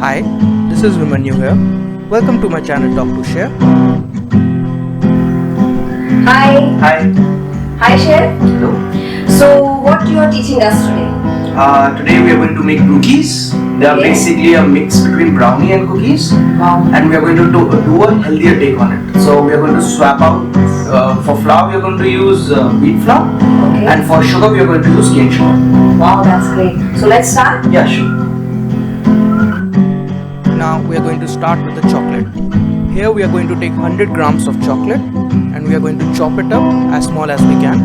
Hi, this is Vimanyu here. Welcome to my channel Talk to Share. Hi. Hi. Hi, Chef. Hello. So, what you are teaching us today? Today we are going to make brookies. They are basically a mix between brownie and cookies. Wow. And we are going to do a healthier take on it. So we are going to swap out. For flour we are going to use wheat flour. Okay. And for sugar we are going to use cane sugar. Wow, that's great. So let's start? Yeah, sure. Now we are going to start with the chocolate. Here we are going to take 100 grams of chocolate and we are going to chop it up as small as we can.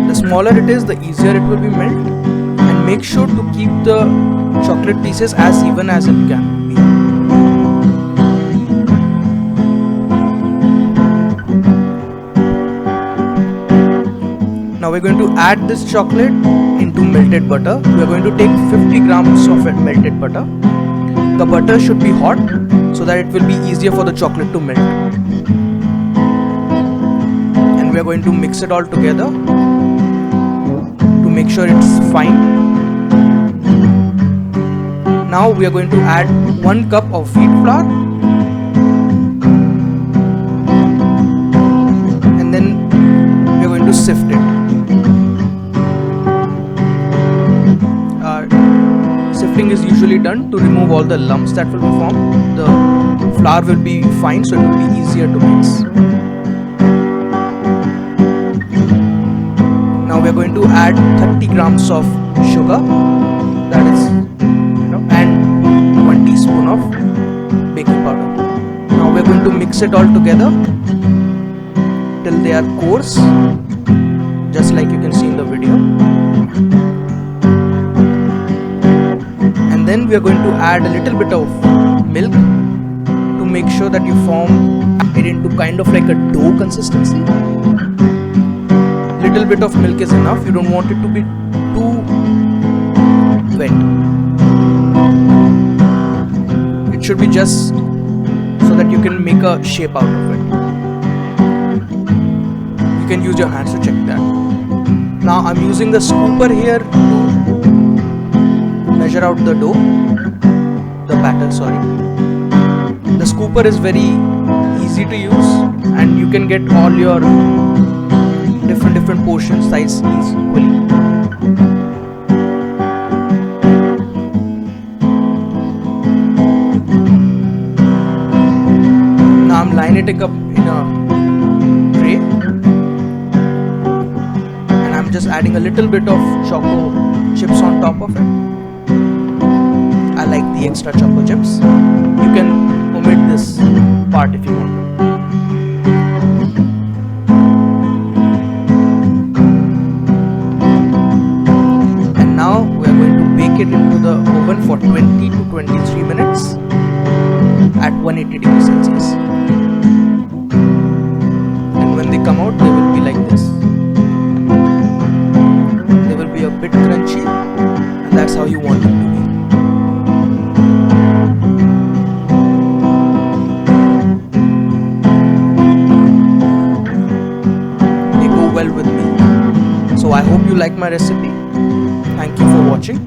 The smaller it is, the easier it will be melt, and make sure to keep the chocolate pieces as even as it can be. Now we are going to add this chocolate into melted butter. We are going to take 50 grams of melted butter. The butter should be hot so that it will be easier for the chocolate to melt. And we are going to mix it all together to make sure it's fine. Now we are going to add 1 cup of wheat flour and then we are going to sift it. Sifting is usually done to remove all the lumps that will be formed. The flour will be fine, so it will be easier to mix. Now we are going to add 30 grams of sugar, that is, and 1 teaspoon of baking powder. Now we are going to mix it all together till they are coarse, just like you can see in the video. Then we are going to add a little bit of milk to make sure that you form it into kind of like a dough consistency. Little bit of milk is enough. You don't want it to be too wet. It should be just so that you can make a shape out of it. You can use your hands to check that. Now I'm using the scooper here to measure out the dough, the batter, sorry. The scooper is very easy to use and you can get all your different portion size equally. Now I'm lining it up in a tray and I'm just adding a little bit of choco chips on top of it. I like the extra choco chips. You can omit this part if you want to. And now we are going to bake it into the oven for 20 to 23 minutes at 180 degrees Celsius. And when they come out, they will be like this. They will be a bit crunchy, and that's how you want them to be. Well with me. So I hope you like my recipe. Thank you for watching.